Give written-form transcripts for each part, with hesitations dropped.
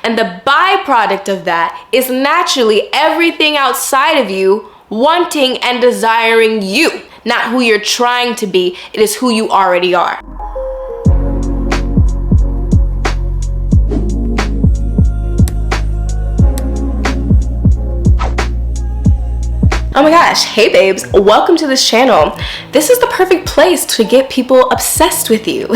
And the byproduct of that is naturally everything outside of you wanting and desiring you. Not who you're trying to be, it is who you already are. Oh my gosh, hey babes, welcome to this channel. This is the perfect place to get people obsessed with you.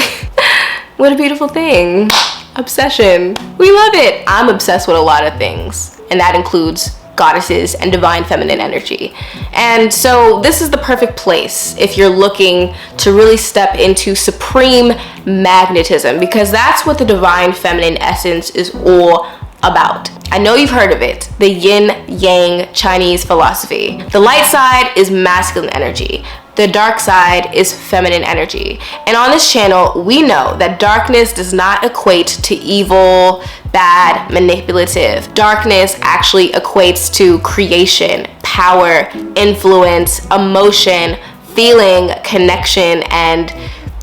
What a beautiful thing. Obsession. We love it. I'm obsessed with a lot of things, and that includes goddesses and divine feminine energy. And so this is the perfect place if you're looking to really step into supreme magnetism, because that's what the divine feminine essence is all about. I know you've heard of it, the yin yang Chinese philosophy. The light side is masculine energy. The dark side is feminine energy. And on this channel, we know that darkness does not equate to evil, bad, manipulative. Darkness actually equates to creation, power, influence, emotion, feeling, connection, and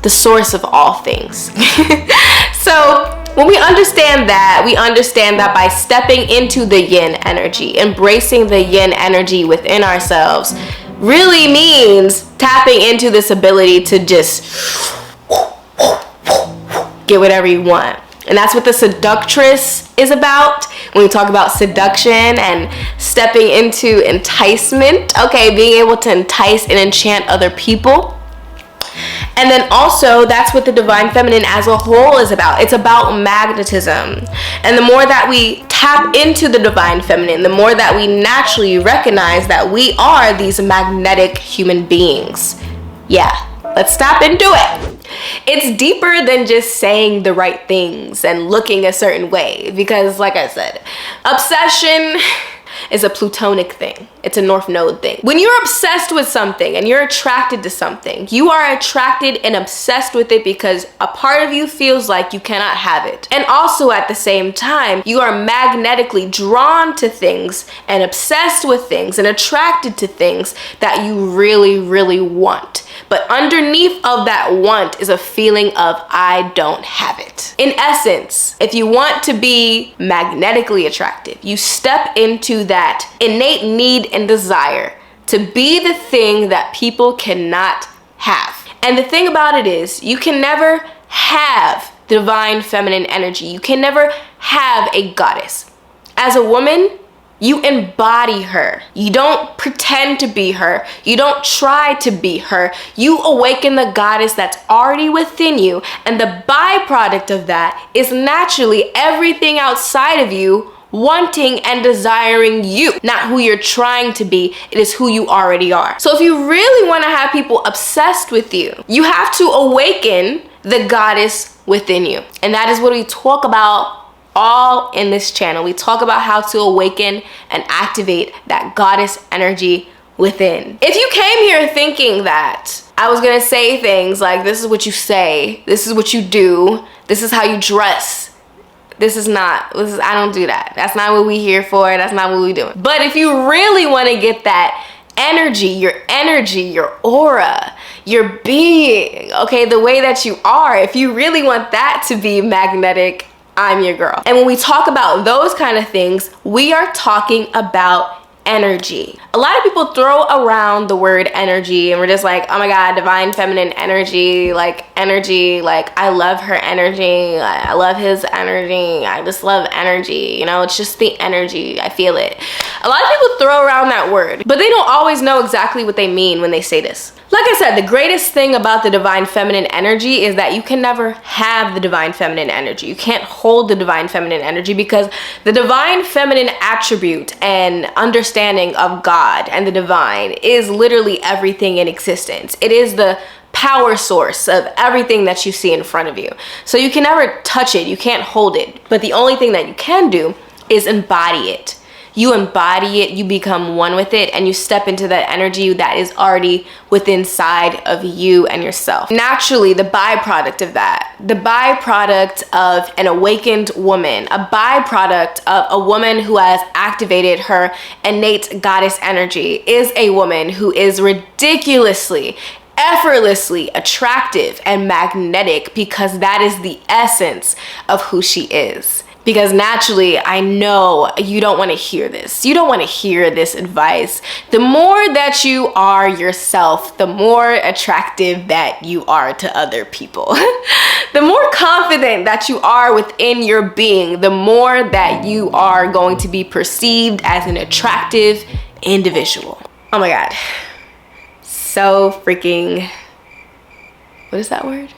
the source of all things. So when we understand that by stepping into the yin energy, embracing the yin energy within ourselves, really means tapping into this ability to just get whatever you want. And that's what the seductress is about. When we talk about seduction and stepping into enticement, okay, being able to entice and enchant other people. And then also, that's what the divine feminine as a whole is about. It's about magnetism. And the more that we tap into the divine feminine, the more that we naturally recognize that we are these magnetic human beings. Yeah, let's tap into it. It's deeper than just saying the right things and looking a certain way, because like I said, obsession is a plutonic thing. It's a North Node thing. When you're obsessed with something and you're attracted to something, you are attracted and obsessed with it because a part of you feels like you cannot have it. And also at the same time, you are magnetically drawn to things and obsessed with things and attracted to things that you really, really want. But underneath of that want is a feeling of I don't have it. In essence, if you want to be magnetically attractive, you step into that innate need and desire to be the thing that people cannot have. And the thing about it is, you can never have divine feminine energy. You can never have a goddess. As a woman, you embody her. You don't pretend to be her. You don't try to be her. You awaken the goddess that's already within you. And the byproduct of that is naturally everything outside of you wanting and desiring you. Not who you're trying to be, it is who you already are. So if you really want to have people obsessed with you, you have to awaken the goddess within you. And that is what we talk about all in this channel. We talk about how to awaken and activate that goddess energy within. If you came here thinking that I was gonna say things like, this is what you say, this is what you do, this is how you dress, I don't do that. That's not what we here for. That's not what we doing. But if you really want to get that energy, your aura, your being, okay, the way that you are, if you really want that to be magnetic, I'm your girl. And when we talk about those kind of things, we are talking about energy. A lot of people throw around the word energy and we're just like, oh my God, divine feminine energy, like I love her energy, I love his energy, I just love energy, you know, it's just the energy, I feel it. A lot of people throw around that word, but they don't always know exactly what they mean when they say this. Like I said, the greatest thing about the divine feminine energy is that you can never have the divine feminine energy. You can't hold the divine feminine energy because the divine feminine attribute and understanding of God and the divine is literally everything in existence. It is the power source of everything that you see in front of you. So you can never touch it, you can't hold it. But the only thing that you can do is embody it. You embody it, you become one with it, and you step into that energy that is already within inside of you and yourself. Naturally, the byproduct of that, the byproduct of an awakened woman, a byproduct of a woman who has activated her innate goddess energy, is a woman who is ridiculously, effortlessly attractive and magnetic, because that is the essence of who she is. Because naturally, I know you don't want to hear this. You don't want to hear this advice. The more that you are yourself, the more attractive that you are to other people. The more confident that you are within your being, the more that you are going to be perceived as an attractive individual. Oh my God. So freaking, what is that word?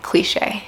Cliche.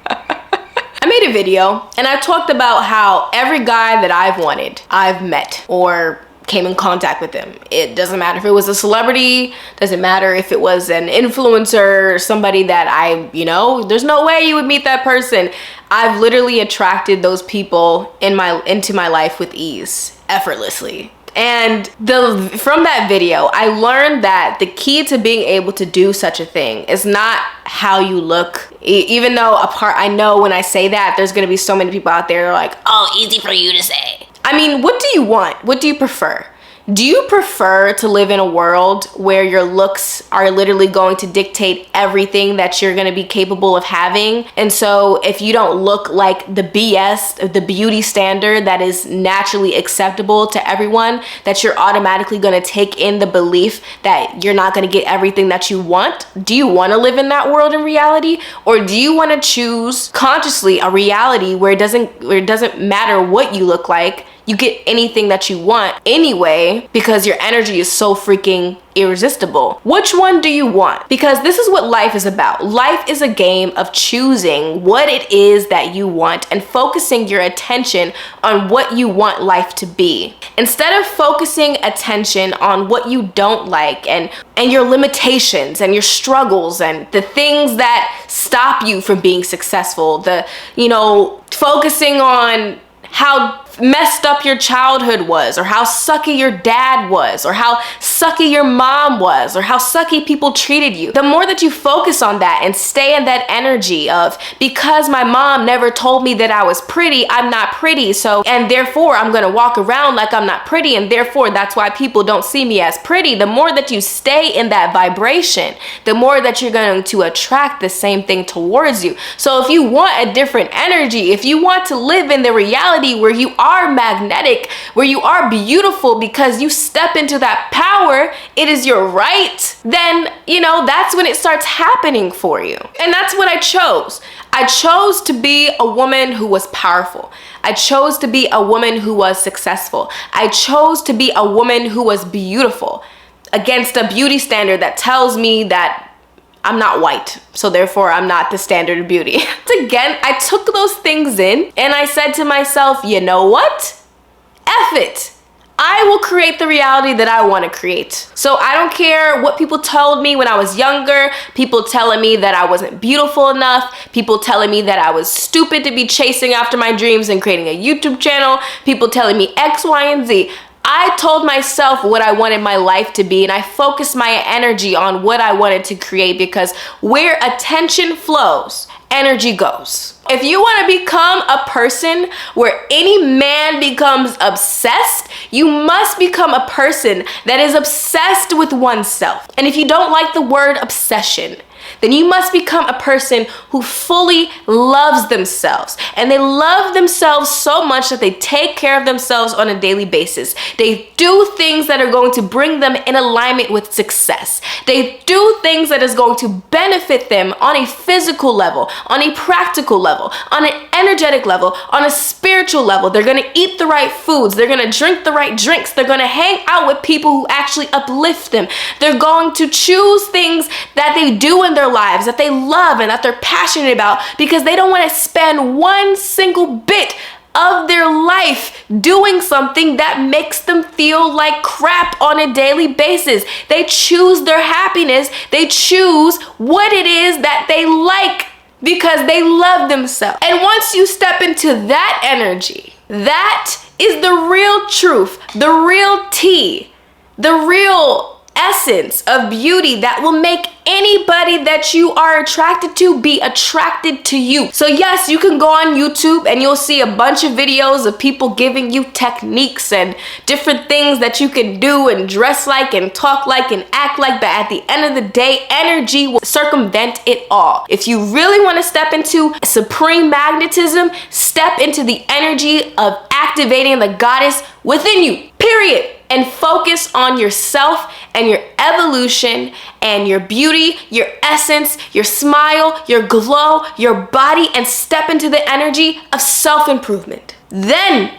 I made a video and I talked about how every guy that I've met or came in contact with them. It doesn't matter if it was a celebrity, doesn't matter if it was an influencer or somebody that there's no way you would meet that person. I've literally attracted those people into my life with ease, effortlessly. And from that video, I learned that the key to being able to do such a thing is not how you look. Even though I know when I say that, there's gonna be so many people out there that are like, oh, easy for you to say. I mean, what do you want? What do you prefer? Do you prefer to live in a world where your looks are literally going to dictate everything that you're going to be capable of having? And so if you don't look like the BS, the beauty standard that is naturally acceptable to everyone, that you're automatically going to take in the belief that you're not going to get everything that you want? Do you want to live in that world in reality? Or do you want to choose consciously a reality where it doesn't matter what you look like? You get anything that you want anyway because your energy is so freaking irresistible. Which one do you want? Because this is what life is about. Life is a game of choosing what it is that you want and focusing your attention on what you want life to be. Instead of focusing attention on what you don't like and your limitations and your struggles and the things that stop you from being successful, focusing on how messed up your childhood was, or how sucky your dad was, or how sucky your mom was, or how sucky people treated you. The more that you focus on that and stay in that energy of, because my mom never told me that I was pretty, I'm not pretty, and therefore I'm gonna walk around like I'm not pretty, and therefore that's why people don't see me as pretty. The more that you stay in that vibration, the more that you're going to attract the same thing towards you. So if you want a different energy, if you want to live in the reality where you are magnetic, where you are beautiful because you step into that power, it is your right, then that's when it starts happening for you. And that's what I chose. I chose to be a woman who was powerful. I chose to be a woman who was successful. I chose to be a woman who was beautiful against a beauty standard that tells me that I'm not white, so therefore I'm not the standard of beauty. Again, I took those things in and I said to myself, you know what? F it. I will create the reality that I want to create. So I don't care what people told me when I was younger, people telling me that I wasn't beautiful enough, people telling me that I was stupid to be chasing after my dreams and creating a YouTube channel, people telling me X, Y, and Z. I told myself what I wanted my life to be, and I focused my energy on what I wanted to create, because where attention flows, energy goes. If you want to become a person where any man becomes obsessed, you must become a person that is obsessed with oneself. And if you don't like the word obsession, then you must become a person who fully loves themselves. And they love themselves so much that they take care of themselves on a daily basis. They do things that are going to bring them in alignment with success. They do things that is going to benefit them on a physical level, on a practical level, on an energetic level, on a spiritual level. They're going to eat the right foods. They're going to drink the right drinks. They're going to hang out with people who actually uplift them. They're going to choose things that they do in their lives that they love and that they're passionate about, because they don't want to spend one single bit of their life doing something that makes them feel like crap on a daily basis. They choose their happiness. They choose what it is that they like because they love themselves. And once you step into that energy, that is the real truth, the real tea, the real essence of beauty that will make anybody that you are attracted to be attracted to you. So yes, you can go on YouTube and you'll see a bunch of videos of people giving you techniques and different things that you can do and dress like and talk like and act like, but at the end of the day, energy will circumvent it all. If you really want to step into supreme magnetism, step into the energy of activating the goddess within you, period. And focus on yourself and your evolution and your beauty, your essence, your smile, your glow, your body, and step into the energy of self-improvement. Then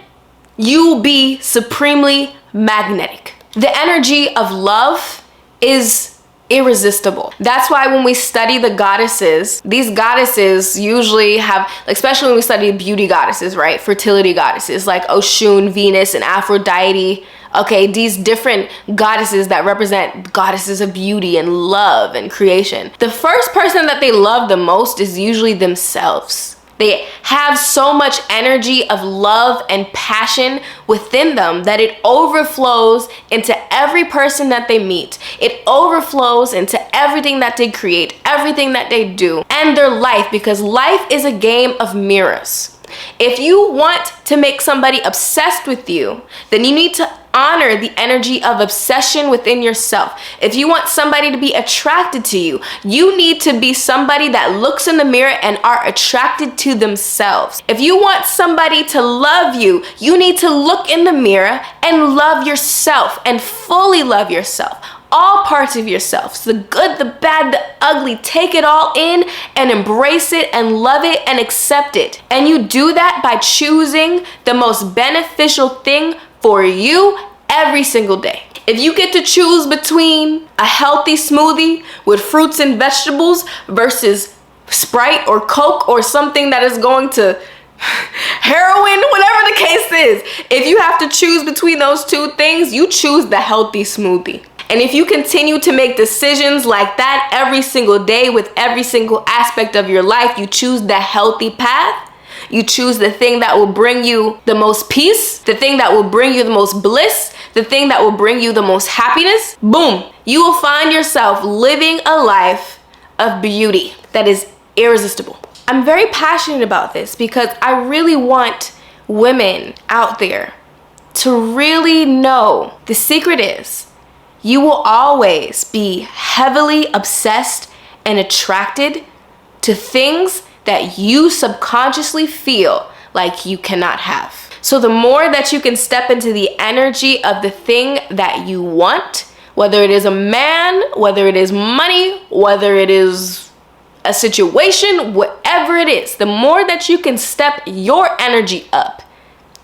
you'll be supremely magnetic. The energy of love is irresistible. That's why when we study the goddesses, these goddesses usually have, especially when we study beauty goddesses, right? Fertility goddesses like Oshun, Venus, and Aphrodite. Okay, these different goddesses that represent goddesses of beauty and love and creation. The first person that they love the most is usually themselves. They have so much energy of love and passion within them that it overflows into every person that they meet. It overflows into everything that they create, everything that they do, and their life, because life is a game of mirrors. If you want to make somebody obsessed with you, then you need to honor the energy of obsession within yourself. If you want somebody to be attracted to you, you need to be somebody that looks in the mirror and are attracted to themselves. If you want somebody to love you, you need to look in the mirror and love yourself and fully love yourself. All parts of yourself, the good, the bad, the ugly, take it all in and embrace it and love it and accept it. And you do that by choosing the most beneficial thing for you every single day. If you get to choose between a healthy smoothie with fruits and vegetables versus Sprite or Coke or something that is going to heroin, whatever the case is, if you have to choose between those two things, you choose the healthy smoothie. And if you continue to make decisions like that every single day with every single aspect of your life, you choose the healthy path. You choose the thing that will bring you the most peace, the thing that will bring you the most bliss, the thing that will bring you the most happiness. Boom. You will find yourself living a life of beauty that is irresistible. I'm very passionate about this because I really want women out there to really know the secret is you will always be heavily obsessed and attracted to things that you subconsciously feel like you cannot have. So the more that you can step into the energy of the thing that you want, whether it is a man, whether it is money, whether it is a situation, whatever it is, the more that you can step your energy up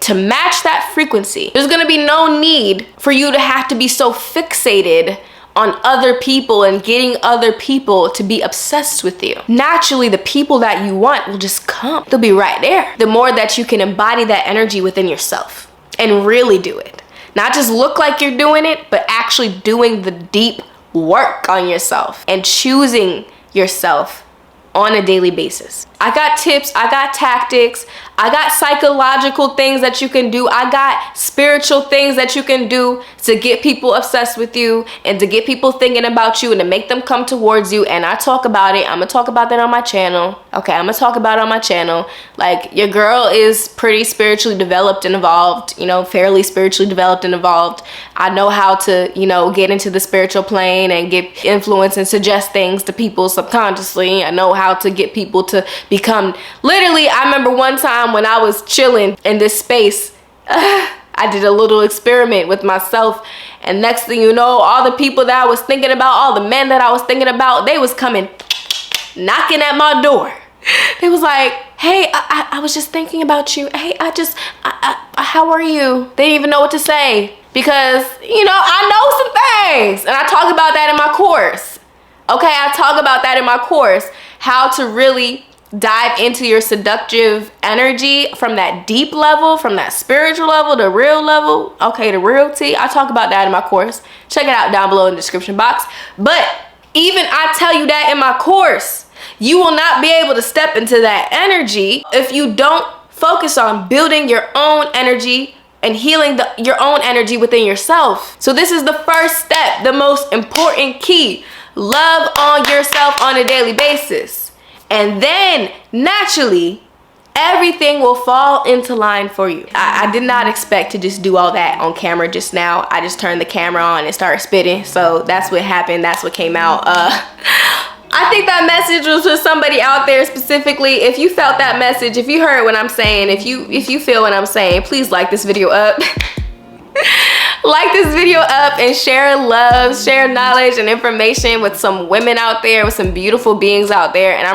to match that frequency, there's gonna be no need for you to have to be so fixated on other people and getting other people to be obsessed with you. Naturally, the people that you want will just come. They'll be right there. The more that you can embody that energy within yourself and really do it. Not just look like you're doing it, but actually doing the deep work on yourself and choosing yourself on a daily basis. I got tips, I got tactics, I got psychological things that you can do, I got spiritual things that you can do to get people obsessed with you and to get people thinking about you and to make them come towards you. And I talk about it. I'm gonna talk about that on my channel. Okay, I'm gonna talk about it on my channel. Like, your girl is pretty spiritually developed and evolved, you know, fairly spiritually developed and evolved. I know how to, you know, get into the spiritual plane and get influence and suggest things to people subconsciously. I know how to get people to become, literally, I remember one time when I was chilling in this space, I did a little experiment with myself, and next thing you know, all the people that I was thinking about, all the men that I was thinking about, they was coming knocking at my door. They was like, hey, I was just thinking about you. Hey, how are you? They didn't even know what to say because, you know, I know some things, and I talk about that in my course. Okay, I talk about that in my course, how to really dive into your seductive energy from that deep level, from that spiritual level, the real level, okay, the real tea. I talk about that in my course. Check it out down below in the description box. But even I tell you that in my course, you will not be able to step into that energy if you don't focus on building your own energy and healing your own energy within yourself. So this is the first step, the most important key. Love on yourself on a daily basis. And then naturally, everything will fall into line for you. I did not expect to just do all that on camera just now. I just turned the camera on and started spitting. So that's what happened. That's what came out. I think that message was for somebody out there specifically. If you felt that message, if you heard what I'm saying, if you feel what I'm saying, please like this video up. Like this video up and share love, share knowledge and information with some women out there, with some beautiful beings out there. And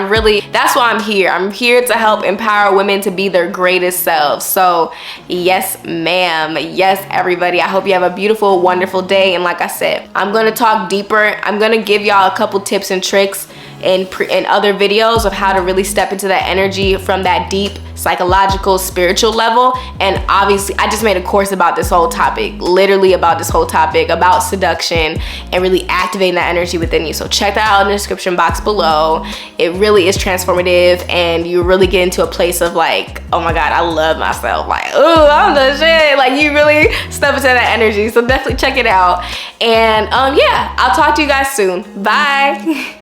that's why I'm here. I'm here to help empower women to be their greatest selves. So yes, ma'am. Yes, everybody. I hope you have a beautiful, wonderful day. And like I said, I'm going to talk deeper. I'm going to give y'all a couple tips and tricks in other videos of how to really step into that energy from that deep psychological, spiritual level. And obviously I just made a course about this whole topic, literally about this whole topic, about seduction and really activating that energy within you. So check that out in the description box below. It really is transformative, and you really get into a place of like, oh my God, I love myself. Like, oh, I'm the shit. Like, you really step into that energy. So definitely check it out. And yeah, I'll talk to you guys soon. Bye.